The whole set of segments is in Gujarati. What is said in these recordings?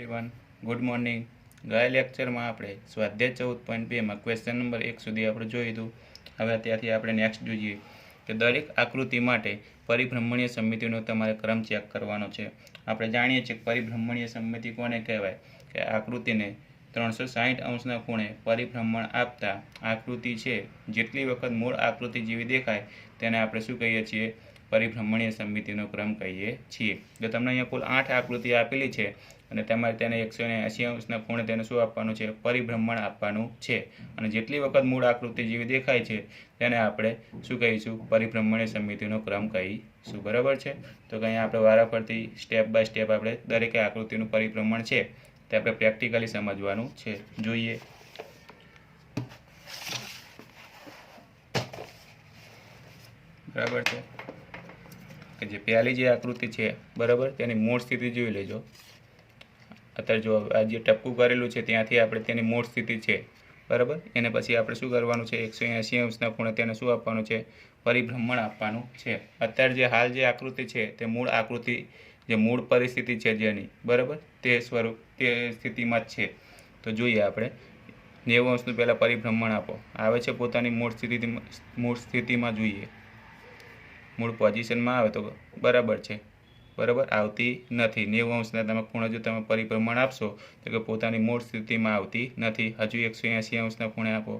Everyone, good morning. ગયા લેક્ચરમાં આપણે સ્વાધ્યાય 14.2માં ક્વેશ્ચન નંબર 1 સુધી આપણે જોયું હતું. હવે ત્યાંથી આપણે નેક્સ્ટ જોઈએ કે દરેક આકૃતિ માટે પરિભ્રમણીય સમમિતિનો તમારે ક્રમ ચેક કરવાનો છે. આપણે જાણીએ છીએ કે પરિભ્રમણીય સમમિતિ કોને કહેવાય કે આકૃતિને 360 અંશના ખૂણે પરિભ્રમણ આપતા આકૃતિ છે જેટલી વખત મૂળ આકૃતિ જેવી દેખાય તેને આપણે શું કહીએ છીએ? પરિભ્રમણીય સમમિતિનો ક્રમ કહીએ છીએ. તો તમને અહીંયા કુલ 8 આકૃતિ આપેલી છે અને તમારે તેને 180 અંશના ખૂણે તેને શું આપવાનું છે? પરિભ્રમણ આપવાનું છે. અને જેટલી વખત મૂળ આકૃતિ જેવી દેખાય છે તેને આપણે શું કહીશું? પરિભ્રમણીય સમમિતિનો ક્રમ કહીશું. બરાબર છે? તો કે અહીંયા આપણે વારાફરતી સ્ટેપ બાય સ્ટેપ આપણે દરેક આકૃતિનું પરિભ્રમણ છે તે આપણે પ્રેક્ટિકલી સમજવાનું છે. જોઈએ. બરાબર છે કે જે પહેલી જે આકૃતિ છે બરાબર તેની મૂળ સ્થિતિ જોઈ લેજો. અત્યારે જો આ જે ટપકું કરેલું છે ત્યાંથી આપણે તેની મૂળ સ્થિતિ છે બરાબર. એને પછી આપણે શું કરવાનું છે? 180 અંશના ખૂણે તેને શું આપવાનું છે? પરિભ્રમણ આપવાનું છે. અત્યારે જે હાલ જે આકૃતિ છે તે મૂળ આકૃતિ જે મૂળ પરિસ્થિતિ છે જેની બરાબર તે સ્થિતિમાં જ છે. તો જોઈએ આપણે 90 અંશનું પહેલાં પરિભ્રમણ આપો આવે છે પોતાની મૂળ સ્થિતિમાં જોઈએ. મૂળ પોઝિશનમાં આવે તો બરાબર છે. બરાબર આવતી નથી. 90 અંશના તમે ખૂણે જો તમે પરિભ્રમણ આપશો તો કે પોતાની મૂળ સ્થિતિમાં આવતી નથી. હજુ 180 અંશના ખૂણે આપો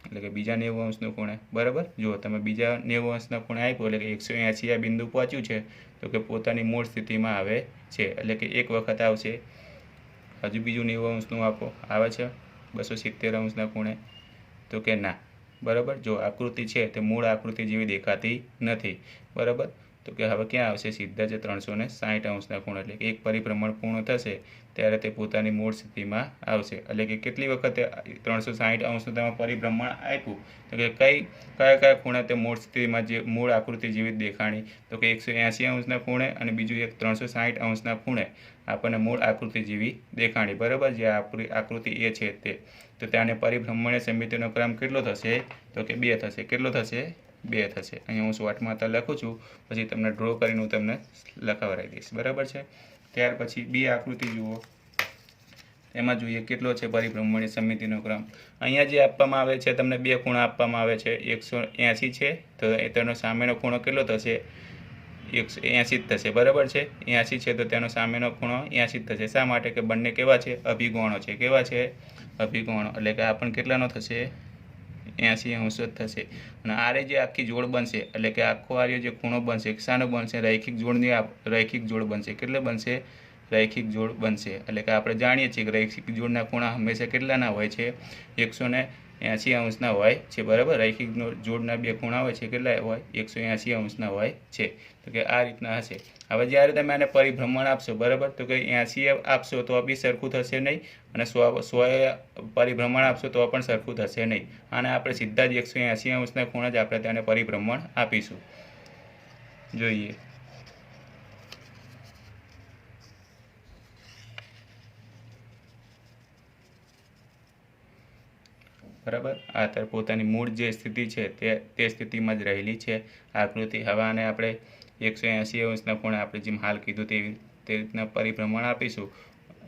એટલે કે બીજા 90 અંશના ખૂણે બરાબર. જો તમે બીજા 90 અંશના ખૂણે આપ્યો એટલે કે 180 આ બિંદુ પહોંચ્યું છે તો કે પોતાની મૂળ સ્થિતિમાં આવે છે. એટલે કે એક વખત આવશે. હજુ બીજું 90 અંશનું આપો આવે છે 270 અંશના ખૂણે તો કે ના. બરાબર. જો આકૃતિ છે તે મૂળ આકૃતિ જેવી દેખાતી નથી બરાબર. તો કે હવે ક્યાં આવશે? સીધા જ 360 અંશના ખૂણે એટલે કે એક પરિભ્રમણ પૂર્ણ થશે ત્યારે તે પોતાની મૂળ સ્થિતિમાં આવશે. એટલે કે કેટલી વખતે 360 અંશનું તમે પરિભ્રમણ આપ્યું તો કે કયા ખૂણે તે મૂળ સ્થિતિમાં જે મૂળ આકૃતિ જેવી દેખાણી તો કે 180 અંશના ખૂણે અને બીજું એક 360 અંશના ખૂણે આપણને મૂળ આકૃતિ જેવી દેખાણી બરાબર. જે આકૃતિ એ છે તે તો ત્યાંને પરિભ્રમણીય સમમિતિનો ક્રમ કેટલો થશે? તો કે 2 થશે. કેટલો થશે? 2 થશે. અહીંયા હું શોર્ટમાં તો લખું છું, પછી તમને ડ્રો કરીને હું તમને લખાવડાવી દઈશ. બરાબર છે. ત્યાર પછી બી આકૃતિ જુઓ. એમાં જોઈએ કેટલો છે પરિભ્રમણીય સમમિતિનો ક્રમ. અહીંયા જે આપવામાં આવે છે તમને 2 ખૂણા આપવામાં આવે છે. 180 છે તો તેનો સામેનો ખૂણો કેટલો થશે? 180 જ થશે. બરાબર છે. 80 છે તો તેનો સામેનો ખૂણો 80 થશે. શા માટે? કે બંને કેવા છે? અભિકોણો છે. કેવા છે? અભિકોણો. એટલે કે આ પણ કેટલાનો થશે? 80 અંશ જ થશે. અને આરે જે આખી જોડ બનશે એટલે કે આખો આર્ય જે ખૂણો બનશે શાનો બનશે? રૈખિક જોડની રૈખિક જોડ બનશે. કેટલે બનશે? રૈખિક જોડ બનશે. એટલે કે આપણે જાણીએ છીએ કે રૈખિક જોડના ખૂણા હંમેશા કેટલાના હોય છે? 180 અંશના હોય છે. બરાબર. રૈખિક જોડના બે ખૂણા હોય છે કેટલા હોય? 180 અંશના હોય છે. તો કે આ રીતના હશે. હવે જ્યારે તમે આને પરિભ્રમણ આપશો બરાબર તો કે 80 આપશો તો બી સરખું થશે નહીં અને 100 પરિભ્રમણ આપશો તો પણ સરખું થશે નહીં. અને આપણે સીધા જ 180 અંશના ખૂણે જ આપણે તેને પરિભ્રમણ આપીશું. જોઈએ. બરાબર. આ અત્યારે પોતાની મૂળ જે સ્થિતિ છે તે સ્થિતિમાં જ રહેલી છે આકૃતિ. હવે આને આપણે 180 અંશના ખૂણે આપણે જેમ હાલ કીધું તે રીતના પરિભ્રમણ આપીશું.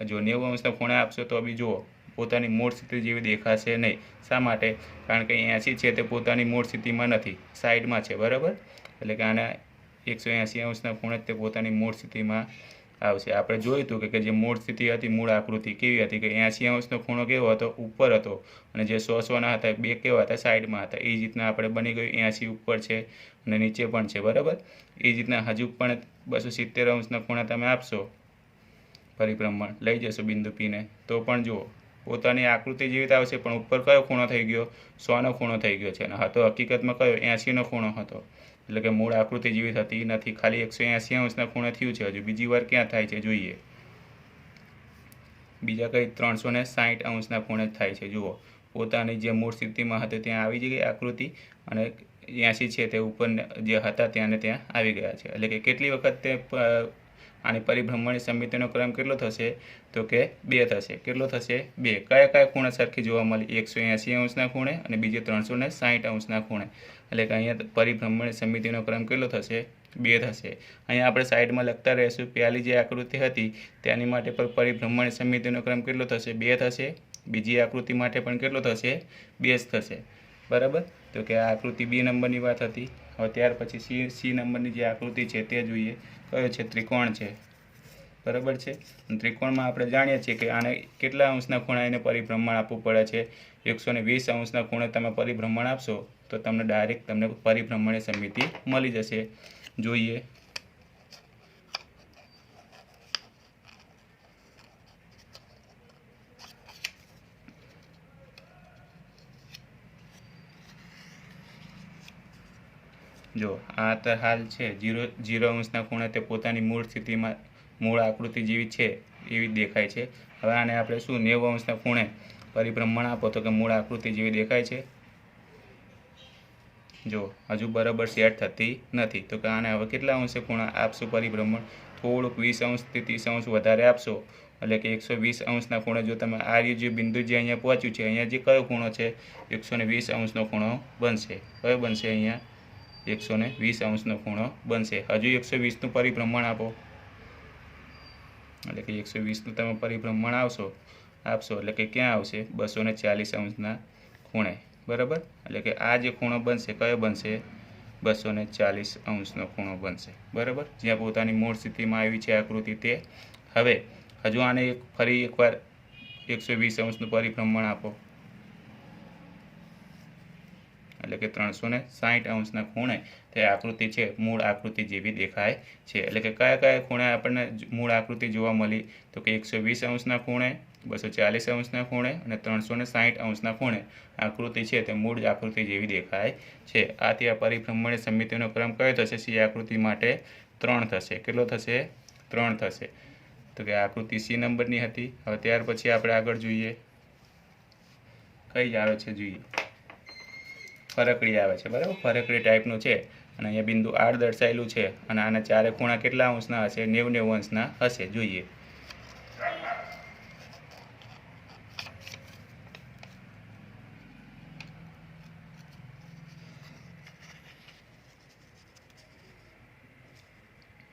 જો 90 અંશના ખૂણે આપશો તો બી જુઓ પોતાની મૂળ સ્થિતિ જેવી દેખાશે નહીં. શા માટે? કારણ કે 80 છે તે પોતાની મૂળ સ્થિતિમાં નથી, સાઈડમાં છે. બરાબર. એટલે કે આના 180 અંશના ખૂણે તે પોતાની મૂળ સ્થિતિમાં આવશે. આપણે જોયું હતું કે જે મૂળ સ્થિતિ હતી મૂળ આકૃતિ કેવી હતી કે 80 અંશનો ખૂણો કેવો હતો? ઉપર હતો. અને જે 100ના હતા બે કેવા હતા? સાઈડમાં હતા. એ જ રીતના આપણે બની ગયું 80 ઉપર છે અને નીચે પણ છે. બરાબર. એ જ રીતના હજુ પણ 270 અંશના ખૂણા તમે આપશો પરિભ્રમણ લઈ જશો બિંદુ પીને તો પણ જુઓ પોતાની આકૃતિ જેવી આવશે પણ ઉપર કયો ખૂણો થઈ ગયો? 100નો ખૂણો થઈ ગયો છે. અને હતો હકીકતમાં કયો? 80નો ખૂણો હતો. એટલે કે મૂળ આકૃતિ જેવી થતી નથી. ખાલી 180 અંશના ખૂણે થયું છે. હજુ બીજી વાર ક્યાં થાય છે? જોઈએ. બીજા કંઈ 360 અંશના ખૂણે થાય છે. જુઓ પોતાની જે મૂળ સ્થિતિમાં હતી ત્યાં આવી ગઈ આકૃતિ અને 80 છે તે ઉપર જે હતા ત્યાં આવી ગયા છે. એટલે કે કેટલી વખત તે આની પરિભ્રમણીય સમમિતિનો ક્રમ કેટલો થશે? તો કે 2 થશે. કેટલો થશે? 2. કયા ખૂણા સરખી જોવા મળી? 180 અંશના ખૂણે અને બીજે 360 અંશના ખૂણે. એટલે કે અહીંયા પરિભ્રમણીય સમમિતિનો ક્રમ કેટલો થશે? 2 થશે। અહીંયા આપણે સાઈડમાં લખતા રહીશું। પહેલી જે આકૃતિ હતી તેની માટે પણ પરિભ્રમણ સમિતિનો ક્રમ કેટલો થશે? 2 થશે। બીજી આકૃતિ માટે પણ કેટલો થશે? 2 જ થશે, બરાબર। તો કે આ આકૃતિ બી નંબરની વાત હતી। હવે ત્યાર પછી સી નંબરની જે આકૃતિ છે તે જોઈએ। કયો છે? ત્રિકોણ છે, બરાબર છે। ત્રિકોણમાં આપણે જાણીએ છીએ કે આને કેટલા અંશના ખૂણે એને પરિભ્રમણ આપવું પડે છે? 120 અંશના ખૂણે તમે પરિભ્રમણ આપશો તો તમને ડાયરેક્ટ તમને પરિભ્રમણ સમિતિ મળી જશે। જોઈએ। જો આ તો હાલ છે 0 અંશના ખૂણે તે પોતાની મૂળ સ્થિતિમાં મૂળ આકૃતિ જેવી છે એવી દેખાય છે। હવે આને આપણે શું 90 અંશના ખૂણે પરિભ્રમણ આપો તો કે મૂળ આકૃતિ જેવી દેખાય છે। જો હજુ બરાબર સેટ થતી નથી તો કે આને હવે કેટલા અંશે ખૂણા આપશો પરિભ્રમણ? થોડુંક 20 અંશથી 30 અંશ વધારે આપશો એટલે કે 120 અંશના ખૂણે જો તમે આ જે બિંદુ જે અહીંયા પહોંચ્યું છે અહીંયા જે કયો ખૂણો છે? 120 અંશનો ખૂણો બનશે। કયો બનશે? અહીંયા 120 અંશનો ખૂણો બનશે। હજુ 120નું પરિભ્રમણ આપો એટલે કે 120નું તમે પરિભ્રમણ આપશો એટલે કે ક્યાં આવશે? 240 અંશના ખૂણે, બરાબર। એટલે કે આ જે ખૂણો બનશે કયો બનશે? 240 અંશનો ખૂણો બનશે, બરાબર। જ્યાં પોતાની મૂળ સ્થિતિમાં આવી છે આકૃતિ તે। હવે હજુ આને ફરી એકવાર 120 અંશનું પરિભ્રમણ આપો એટલે કે 360 અંશના ખૂણે તે આકૃતિ છે મૂળ આકૃતિ જેવી દેખાય છે। એટલે કે કયા કયા ખૂણે આપણને મૂળ આકૃતિ જોવા મળી? તો કે 120 અંશના ખૂણે, 240 અંશના ખૂણે અને 360 અંશના ખૂણે આકૃતિ છે તે મૂળ આકૃતિ જેવી દેખાય છે। આથી આ પરિભ્રમણ સમિતિનો ક્રમ કયો થશે? સી આકૃતિ માટે 3 થશે। કેટલો થશે? 3 થશે। તો કે આકૃતિ સી નંબરની હતી। હવે ત્યાર પછી આપણે આગળ જોઈએ કઈ આવે છે જોઈએ। ફરકડી આવે છે, બરાબર। ફરકડી ટાઈપનું છે અને અહીંયા બિંદુ આર દર્શાવેલું છે અને આના ચારે ખૂણા કેટલા અંશના હશે? 90 અંશના હશે। જોઈએ।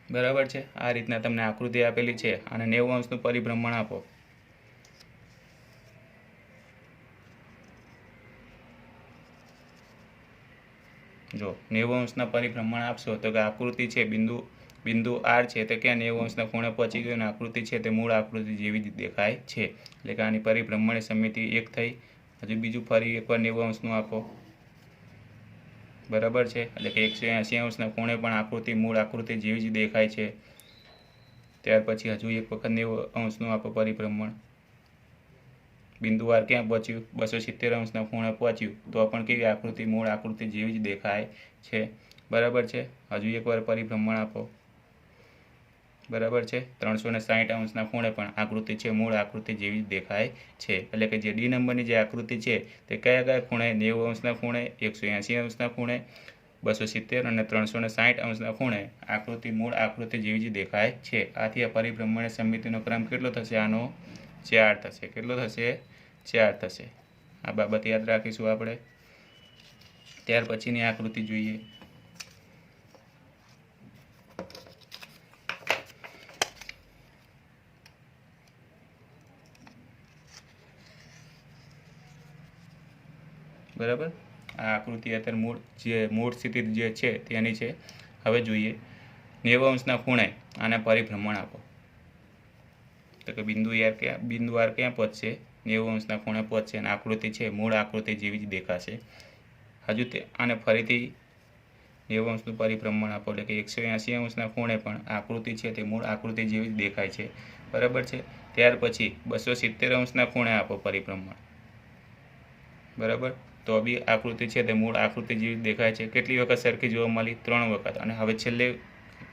બરાબર છે। આ રીતના તમને આકૃતિ આપેલી છે અને 90 અંશનું પરિભ્રમણ આપો જો 90 અંશના પરિભ્રમણ આપશો તો કે આકૃતિ છે બિંદુ આર છે તે ક્યાં 90 અંશના ખૂણે પહોંચી ગઈ અને આકૃતિ છે તે મૂળ આકૃતિ જેવી જ દેખાય છે। એટલે કે આની પરિભ્રમણ સમિતિ 1 થઈ। હજુ બીજું ફરી એકવાર 90 અંશનું આપો, બરાબર છે। એટલે કે 180 અંશના ખૂણે પણ આકૃતિ મૂળ આકૃતિ જેવી જ દેખાય છે। ત્યાર પછી હજુ એક વખત 90 અંશનું આપો પરિભ્રમણ। બિંદુ આર ક્યાં પહોંચ્યું? 270 અંશના ખૂણે પહોંચ્યું તો પણ કેવી આકૃતિ? મૂળ આકૃતિ જેવી જ દેખાય છે, બરાબર છે। હજુ એકવાર પરિભ્રમણ આપો, બરાબર છે। 360 અંશના ખૂણે પણ આકૃતિ છે મૂળ આકૃતિ જેવી જ દેખાય છે। એટલે કે જે ડી નંબરની જે આકૃતિ છે તે કયા કયા ખૂણે? 90 અંશના ખૂણે, 180 અંશના ખૂણે, 270 અને 360 અંશના ખૂણે આકૃતિ મૂળ આકૃતિ જેવી જ દેખાય છે। આથી આ પરિભ્રમણ સમિતિનો ક્રમ કેટલો થશે? આનો 4 થશે। કેટલો થશે? 4 થશે। આ બાબત યાદ રાખીશું આપણે। ત્યાર પછીની આકૃતિ જોઈએ। બરાબર। આ આકૃતિ અત્યારે મૂળ સ્થિતિ જે છે તેની છે। હવે જોઈએ 90 અંશના ખૂણે આને પરિભ્રમણ આપો તો કે બિંદુ આર ક્યાં પહોંચશે? 90 અંશના ખૂણે પહોંચશે અને આકૃતિ છે મૂળ આકૃતિ જેવી જ દેખાશે। હજુ આને ફરીથી 90 અંશનું પરિભ્રમણ આપો એટલે કે 180 અંશના ખૂણે પણ આકૃતિ છે તે મૂળ આકૃતિ જેવી જ દેખાય છે, બરાબર છે। ત્યાર પછી 270 અંશના ખૂણે આપો પરિભ્રમણ, બરાબર। તો બી આકૃતિ છે તે મૂળ આકૃતિ જેવી દેખાય છે। કેટલી વખત સરખી જોવા મળી? 3 વખત। અને હવે છેલ્લે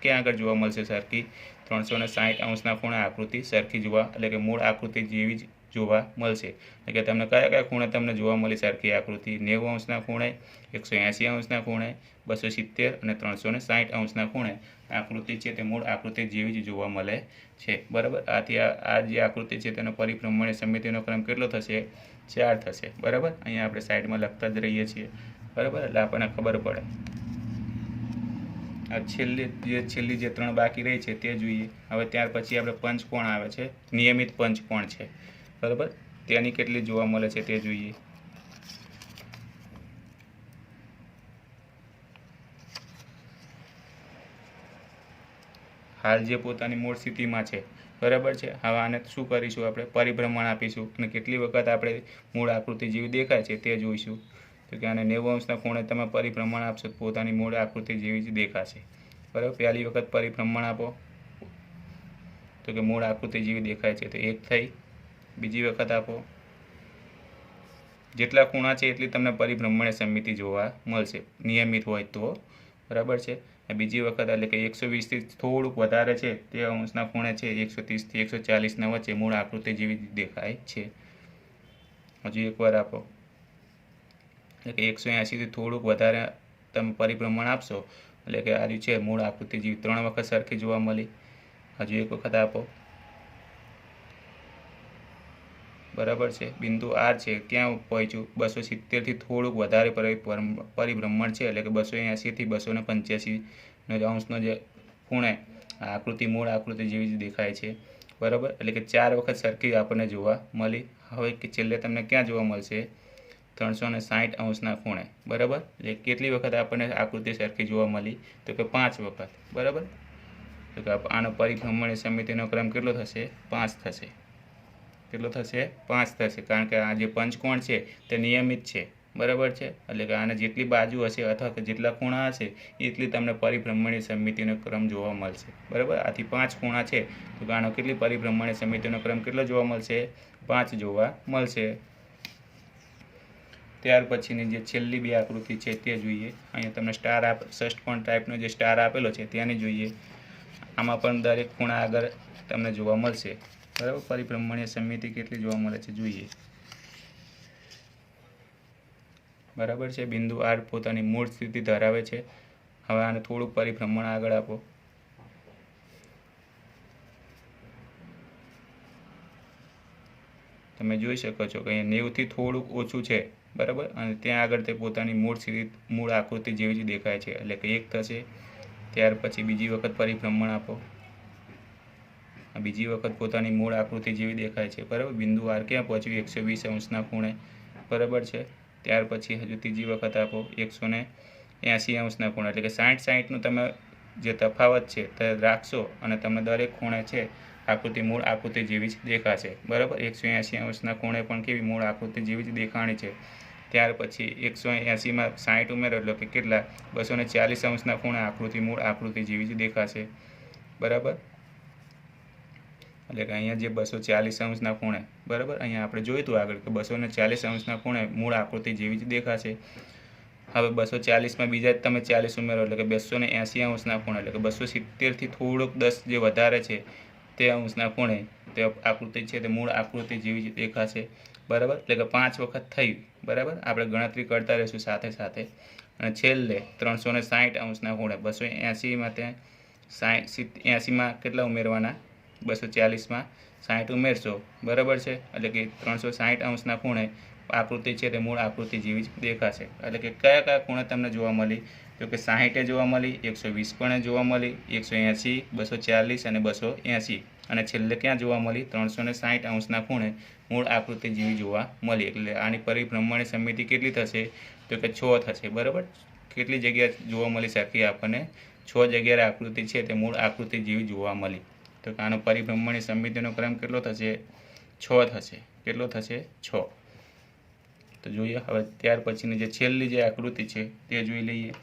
ક્યાં આગળ જોવા મળશે સરખી? 360 અંશના ખૂણે આકૃતિ સરખી જોવા એટલે કે મૂળ આકૃતિ જેવી જ જોવા મળશે। એટલે કે તમને કયા કયા ખૂણે તમને જોવા મળી સરખી આકૃતિ? 90 અંશના ખૂણે, 180 અંશના ખૂણે, 270 અને 360 અંશના ખૂણે આકૃતિ છે તે મૂળ આકૃતિ જેવી જ જોવા મળે છે, બરાબર। આથી આ જે આકૃતિ છે તેનો પરિભ્રમણ સમિતિનો ક્રમ કેટલો થશે? 4 થશે, બરાબર। અહીંયા આપણે સાઈડમાં લખતા જ રહીએ છીએ, બરાબર, એટલે આપણને ખબર પડે। આ છેલ્લી જે 3 બાકી રહી છે તે જોઈએ. હવે ત્યાર પછી આપણે પંચકોણ આવે છે, નિયમિત પંચકોણ છે, બરાબર. તેની કેટલી જોવા મળે છે તે જોઈએ. હાલ જે પોતાની મૂળ સ્થિતિમાં છે, બરાબર છે. હવે આને શું કરીશું, આપણે પરિભ્રમણ આપીશું અને કેટલી વખત આપણે મૂળ આકૃતિ જેવી દેખાય છે તે જોઈશું. તો કે આને 90 અંશના ખૂણે તમે પરિભ્રમણ આપશો તો પોતાની મૂળ આકૃતિ જેવી જ દેખાશે, બરાબર. પહેલી વખત પરિભ્રમણ આપો તો કે મૂળ આકૃતિ જેવી દેખાય છે તો 1 થઈ. બીજી વખત આપો, જેટલા ખૂણા છે એટલી તમને પરિભ્રમણ સમમિતિ જોવા મળશે, નિયમિત હોય તો, બરાબર છે. બીજી વખત એટલે કે 120 થી થોડુંક વધારે છે તે અંશના ખૂણે છે 130 થી 140 વચ્ચે મૂળ આકૃતિ જેવી દેખાય છે. હજુ એકવાર આપો, એટલે કે 180 થી થોડુંક વધારે તમે પરિભ્રમણ આપશો એટલે કે આ છે મૂળ આકૃતિ જેવી 3 વખત સરખી જોવા મળી. હજુ એક વખત આપો, બરાબર છે. બિંદુ આર છે ક્યાં પહોંચ્યું, 270 થી થોડુંક વધારે પરિભ્રમણ છે એટલે કે 280 થી 285 અંશનો જે ખૂણે આકૃતિ મૂળ આકૃતિ જેવી જ દેખાય છે, બરાબર. એટલે કે 4 વખત સરખી આપણને જોવા મળી. હવે કે છેલ્લે તમને ક્યાં જોવા મળશે, 360 અંશના ખૂણે, બરાબર. એટલે કેટલી વખત આપણને આકૃતિ સરખી જોવા મળી, તો કે 5 વખત, બરાબર. તો કે આનો પરિભ્રમણ સમિતિનો ક્રમ કેટલો થશે, 5 થશે. કેટલો થશે, 5 થશે. કારણ કે આ જે પંચકોણ છે તે નિયમિત છે, બરાબર છે. એટલે કે આને જેટલી બાજુ હશે અથવા કે જેટલા ખૂણા હશે એટલી તમને પરિભ્રમણીય સમિતિનો ક્રમ જોવા મળશે, બરાબર. આથી 5 ખૂણા છે તો આનો કેટલી પરિભ્રમણીય સમિતિનો ક્રમ કેટલો જોવા મળશે, 5 જોવા મળશે. ત્યાર પછીની જે છેલ્લી 2 આકૃતિ છે તે જોઈએ. અહીંયા તમને ષષ્ઠકોણ ટાઈપનો જે સ્ટાર આપેલો છે તેની જોઈએ. આમાં પણ દરેક ખૂણા આગળ તમને જોવા મળશે, બરાબર. પરિભ્રમણીય સમિતિ કેટલી જોવા મળે છે જોઈએ, બરાબર છે. બિંદુ આર પોતાની મૂળ સ્થિતિ ધરાવે છે. હવે આને થોડુંક પરિભ્રમણ આગળ આપો, તમે જોઈ શકો છો કે અહીંયા 90 થી થોડુંક ઓછું છે, બરાબર. અને ત્યાં આગળ તે પોતાની મૂળ આકૃતિ જેવી જ દેખાય છે એટલે કે 1 થશે. ત્યાર પછી બીજી વખત પરિભ્રમણ આપો, બીજી વખત પોતાની મૂળ આકૃતિ જેવી દેખાય છે, બરાબર. બિંદુ આર ક્યાં પહોંચ્યું, 120 અંશના ખૂણે, બરાબર છે. ત્યાર પછી હજુ ત્રીજી વખત આપો 180 અંશના ખૂણે, એટલે કે 60-60નું તમે જે તફાવત છે તે રાખશો અને તમને દરેક ખૂણે છે આકૃતિ મૂળ આકૃતિ જેવી જ દેખાશે, બરાબર. 180 અંશના ખૂણે પણ કેવી મૂળ આકૃતિ જેવી જ દેખાણી છે. ત્યાર પછી 180માં 60 ઉમેરો એટલે કે કેટલા, 240 અંશના ખૂણે આકૃતિ મૂળ આકૃતિ જેવી જ દેખાશે, બરાબર. એટલે કે અહીંયા જે 240 અંશના ખૂણે, બરાબર. અહીંયા આપણે જોયું હતું આગળ કે 240 અંશના ખૂણે મૂળ આકૃતિ જેવી જ દેખાશે. હવે 240માં બીજા તમે 40 ઉમેરો એટલે કે 280 અંશના ખૂણે, એટલે કે 270 થી થોડુંક 10 જે વધારે છે તે અંશના ખૂણે તે આકૃતિ છે તે મૂળ આકૃતિ જેવી જ દેખાશે, બરાબર. એટલે કે 5 વખત થઈ, બરાબર. આપણે ગણતરી કરતા રહીશું સાથે સાથે. અને છેલ્લે 360 અંશના ખૂણે 280માં તે 80માં કેટલા ઉમેરવાના, 240માં 60 ઉમેરશો, બરાબર છે. એટલે કે 360 અંશના ખૂણે આકૃતિ છે તે મૂળ આકૃતિ જેવી જ દેખાશે. એટલે કે કયા કયા ખૂણે તમને જોવા મળી, તો કે 60 જોવા મળી, 120 પણ જોવા મળી, 180, 240 અને 280. અને છેલ્લે ક્યાં જોવા મળી, 360 અંશના ખૂણે મૂળ આકૃતિ જેવી જોવા મળી. એટલે આની પરિભ્રમણ સમિતિ કેટલી થશે, તો કે 6 થશે, બરાબર. કેટલી જગ્યા જોવા મળી સરખી આપણને, 6 જગ્યાએ આકૃતિ છે તે મૂળ આકૃતિ જેવી જોવા મળી. તો કે આનો પરિભ્રમણ સમિતિનો ક્રમ કેટલો થશે, 6 થશે. કેટલો થશે, 6. તો જોઈએ હવે ત્યાર પછીની જે છેલ્લી જે આકૃતિ છે તે જોઈ લઈએ.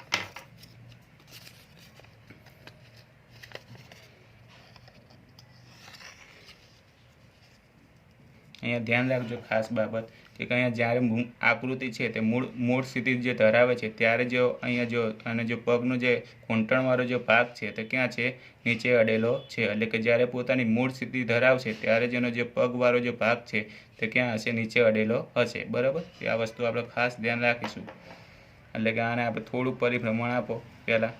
અહીંયા ધ્યાન રાખજો ખાસ બાબત કે અહીંયા જ્યારે આકૃતિ છે તે મૂળ સ્થિતિ જે ધરાવે છે ત્યારે જો અહીંયા જો અને જો પગનો જે ઘૂંટણવાળો જે ભાગ છે તે ક્યાં છે, નીચે અડેલો છે. એટલે કે જ્યારે પોતાની મૂળ સ્થિતિ ધરાવશે ત્યારે જેનો જે પગવાળો જે ભાગ છે તે ક્યાં હશે, નીચે અડેલો હશે, બરાબર. આ વસ્તુ આપણે ખાસ ધ્યાન રાખીશું. એટલે કે આને આપણે થોડુંક પરિભ્રમણ આપો, પહેલાં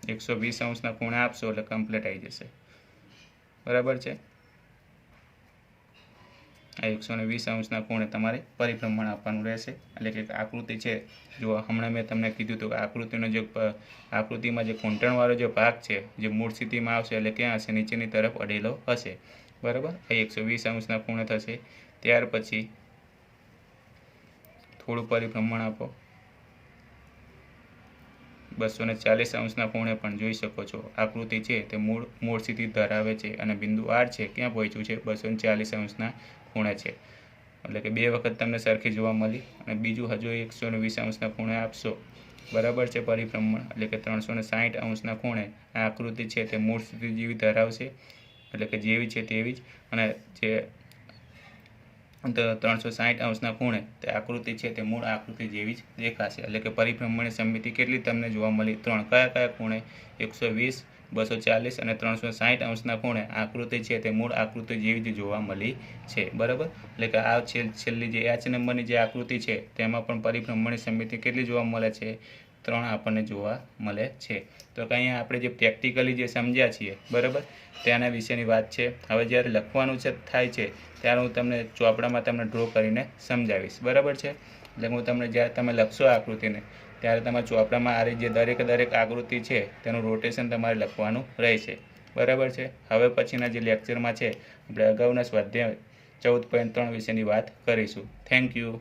120 અંશના ખૂણે આપશો એટલે કમ્પ્લીટ આવી જશે, બરાબર છે. આ 120 અંશના ખૂણે તમારે પરિભ્રમણ આપવાનું રહેશે. એટલે કે આકૃતિ છે, જો હમણાં મેં તમને કીધું હતું કે આકૃતિનો જે આકૃતિમાં જે ઘૂંટણવાળો જે ભાગ છે, જે મૂળ સ્થિતિમાં આવશે એટલે ક્યાં હશે? નીચેની તરફ અડેલો હશે, બરાબર. એ 120 અંશના ખૂણે થશે. ત્યાર પછી થોડું પરિભ્રમણ આપો, 240 અંશના ખૂણે પણ જોઈ શકો છો આકૃતિ છે તે મૂળ સ્થિતિ ધરાવે છે અને બિંદુ આર છે ક્યાં પહોંચ્યું છે? 240 અંશના ખૂણે છે. એટલે કે 2 વખત તમને સરખી જોવા મળી. અને બીજું હજુ 120 અંશના ખૂણે આપશો, બરાબર છે પરિભ્રમણ, એટલે કે 360 અંશના ખૂણે આ આકૃતિ છે તે મૂળ સ્થિતિ જેવી ધરાવશે, એટલે કે જેવી છે તેવી જ. અને જે 360 અંશના ખૂણે તે આકૃતિ છે તે મૂળ આકૃતિ જેવી જ દેખાશે. એટલે કે પરિભ્રમણની સમમિતિ કેટલી તમને જોવા મળી? 3. કયા કયા ખૂણે? 120, 240 અને 360 અંશના ખૂણે આકૃતિ છે તે મૂળ આકૃતિ જેવી જ જોવા મળી છે, બરાબર. એટલે કે આ છેલ્લી જે H નંબરની જે આકૃતિ છે તેમાં પણ પરિભ્રમણની સમમિતિ કેટલી જોવા મળે છે? 3 આપણને જોવા મળે છે. તો અહીંયા આપણે જે પ્રેક્ટિકલી જે સમજ્યા છીએ, બરાબર, તેના વિશેની વાત છે. હવે જ્યારે લખવાનું છે થાય છે ત્યારે હું તમને ચોપડામાં તમને ડ્રો કરીને સમજાવીશ, બરાબર છે. એટલે હું તમને જ્યારે તમે લખશો આકૃતિને ત્યારે તમારા ચોપડામાં આ જે દરેક આકૃતિ છે તેનું રોટેશન તમારે લખવાનું રહેશે, બરાબર છે. હવે પછીના જે લેક્ચરમાં છે આપણે અગાઉના સ્વાધ્યાય 14.3 વિશેની વાત કરીશું. Thank you.